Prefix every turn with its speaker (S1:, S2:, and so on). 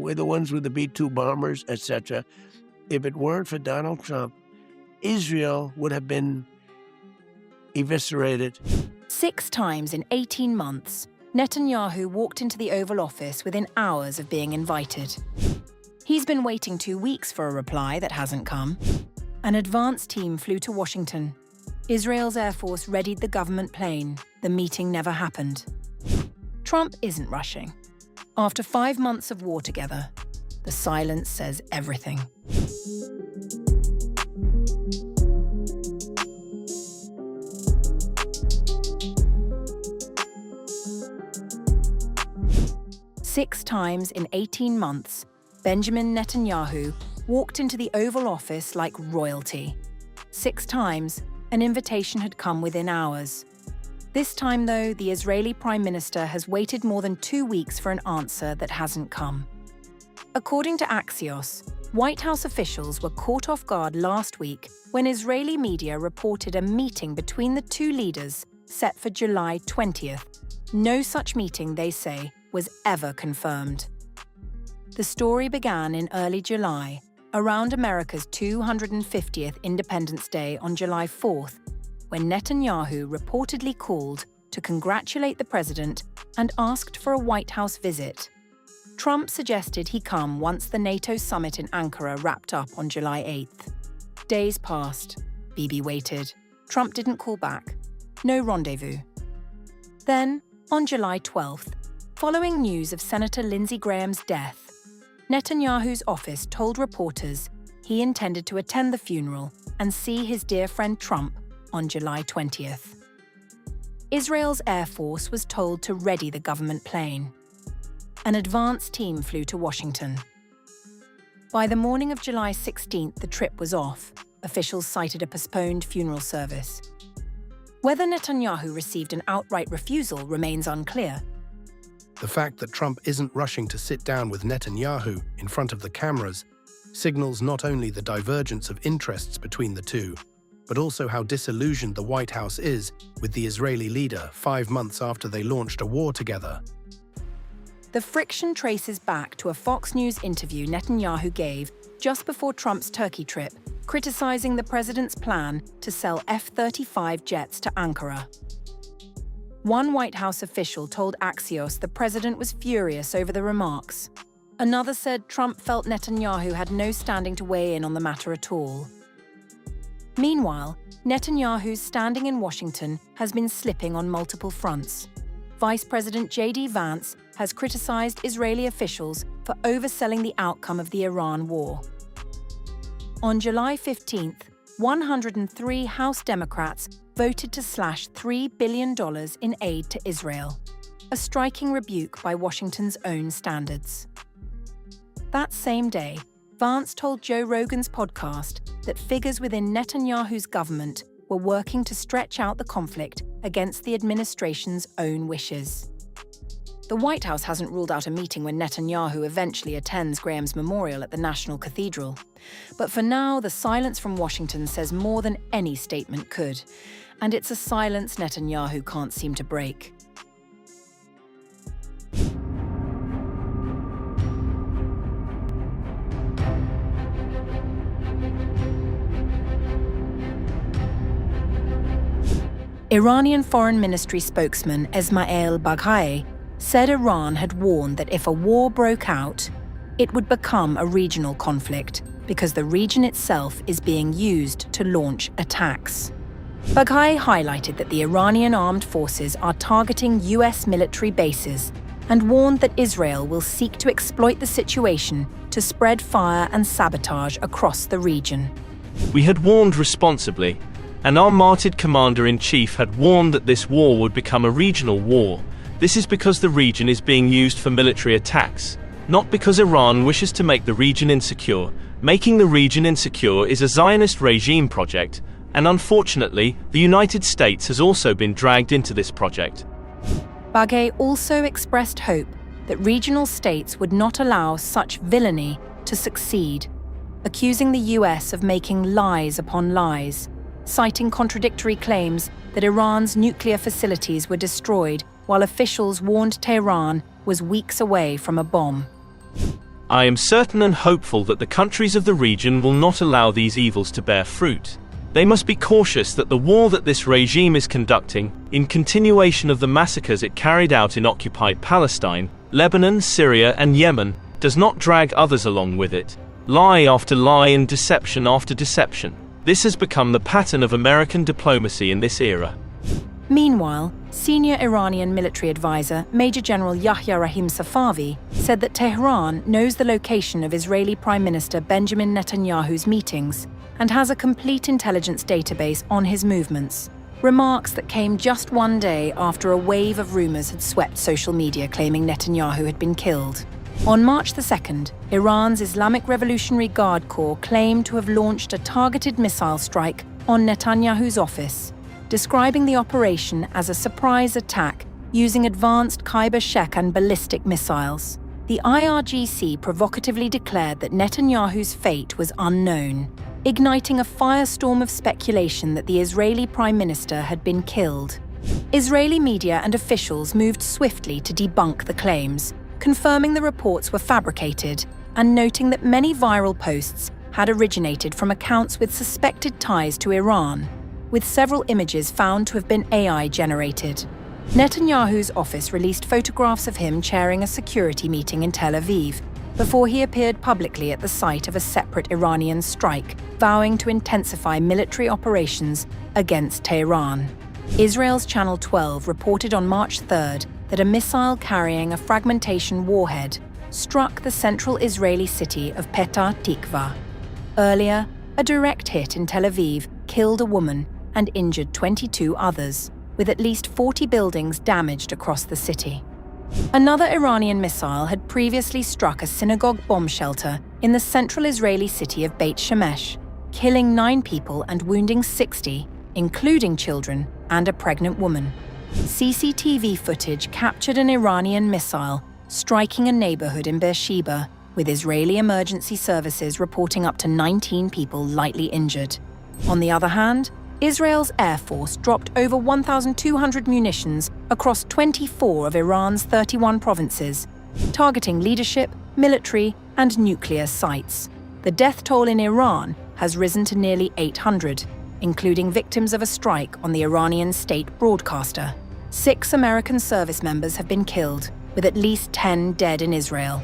S1: We're the ones with the B-2 bombers, etc. If it weren't for Donald Trump, Israel would have been eviscerated.
S2: 6 times in 18 months, Netanyahu walked into the Oval Office within hours of being invited. He's been waiting 2 weeks for a reply that hasn't come. An advance team flew to Washington. Israel's Air Force readied the government plane. The meeting never happened. Trump isn't rushing. After 5 months of war together, the silence says everything. Six times in 18 months, Benjamin Netanyahu walked into the Oval Office like royalty. 6 times, an invitation had come within hours. This time, though, the Israeli Prime Minister has waited more than 2 weeks for an answer that hasn't come. According to Axios, White House officials were caught off guard last week when Israeli media reported a meeting between the two leaders set for July 20th. No such meeting, they say, was ever confirmed. The story began in early July, around America's 250th Independence Day on July 4th, when Netanyahu reportedly called to congratulate the president and asked for a White House visit. Trump suggested he come once the NATO summit in Ankara wrapped up on July 8th. Days passed. Bibi waited. Trump didn't call back. No rendezvous. Then, on July 12th, following news of Senator Lindsey Graham's death, Netanyahu's office told reporters he intended to attend the funeral and see his dear friend Trump on July 20th. Israel's Air Force was told to ready the government plane. An advance team flew to Washington. By the morning of July 16th, the trip was off. Officials cited a postponed funeral service. Whether Netanyahu received an outright refusal remains unclear.
S3: The fact that Trump isn't rushing to sit down with Netanyahu in front of the cameras signals not only the divergence of interests between the two, but also how disillusioned the White House is with the Israeli leader 5 months after they launched a war together.
S2: The friction traces back to a Fox News interview Netanyahu gave just before Trump's Turkey trip, criticizing the president's plan to sell F-35 jets to Ankara. One White House official told Axios the president was furious over the remarks. Another said Trump felt Netanyahu had no standing to weigh in on the matter at all. Meanwhile, Netanyahu's standing in Washington has been slipping on multiple fronts. Vice President J.D. Vance has criticized Israeli officials for overselling the outcome of the Iran war. On July 15th, 103 House Democrats voted to slash $3 billion in aid to Israel, a striking rebuke by Washington's own standards. That same day, Vance told Joe Rogan's podcast that figures within Netanyahu's government were working to stretch out the conflict against the administration's own wishes. The White House hasn't ruled out a meeting when Netanyahu eventually attends Graham's memorial at the National Cathedral. But for now, the silence from Washington says more than any statement could. And it's a silence Netanyahu can't seem to break. Iranian Foreign Ministry spokesman Esmail Baghai said Iran had warned that if a war broke out, it would become a regional conflict because the region itself is being used to launch attacks. Baghai highlighted that the Iranian armed forces are targeting US military bases and warned that Israel will seek to exploit the situation to spread fire and sabotage across the region.
S4: We had warned responsibly, and our martyred commander-in-chief had warned that this war would become a regional war. This is because the region is being used for military attacks, not because Iran wishes to make the region insecure. Making the region insecure is a Zionist regime project, and unfortunately, the United States has also been dragged into this project.
S2: Baghai also expressed hope that regional states would not allow such villainy to succeed, accusing the US of making lies upon lies, citing contradictory claims that Iran's nuclear facilities were destroyed while officials warned Tehran was weeks away from a bomb.
S4: I am certain and hopeful that the countries of the region will not allow these evils to bear fruit. They must be cautious that the war that this regime is conducting, in continuation of the massacres it carried out in occupied Palestine, Lebanon, Syria, and Yemen, does not drag others along with it. Lie after lie and deception after deception. This has become the pattern of American diplomacy in this era.
S2: Meanwhile, senior Iranian military advisor Major General Yahya Rahim Safavi said that Tehran knows the location of Israeli Prime Minister Benjamin Netanyahu's meetings and has a complete intelligence database on his movements. Remarks that came just one day after a wave of rumors had swept social media claiming Netanyahu had been killed. On March the 2nd, Iran's Islamic Revolutionary Guard Corps claimed to have launched a targeted missile strike on Netanyahu's office, describing the operation as a surprise attack using advanced Khyber-Sheikh and ballistic missiles. The IRGC provocatively declared that Netanyahu's fate was unknown, igniting a firestorm of speculation that the Israeli Prime Minister had been killed. Israeli media and officials moved swiftly to debunk the claims, confirming the reports were fabricated and noting that many viral posts had originated from accounts with suspected ties to Iran, with several images found to have been AI-generated. Netanyahu's office released photographs of him chairing a security meeting in Tel Aviv before he appeared publicly at the site of a separate Iranian strike, vowing to intensify military operations against Tehran. Israel's Channel 12 reported on March 3rd that a missile carrying a fragmentation warhead struck the central Israeli city of Petah Tikva. Earlier, a direct hit in Tel Aviv killed a woman and injured 22 others, with at least 40 buildings damaged across the city. Another Iranian missile had previously struck a synagogue bomb shelter in the central Israeli city of Beit Shemesh, killing 9 people and wounding 60, including children and a pregnant woman. CCTV footage captured an Iranian missile striking a neighborhood in Beersheba, with Israeli emergency services reporting up to 19 people lightly injured. On the other hand, Israel's Air Force dropped over 1,200 munitions across 24 of Iran's 31 provinces, targeting leadership, military, and nuclear sites. The death toll in Iran has risen to nearly 800, including victims of a strike on the Iranian state broadcaster. 6 American service members have been killed, with at least 10 dead in Israel.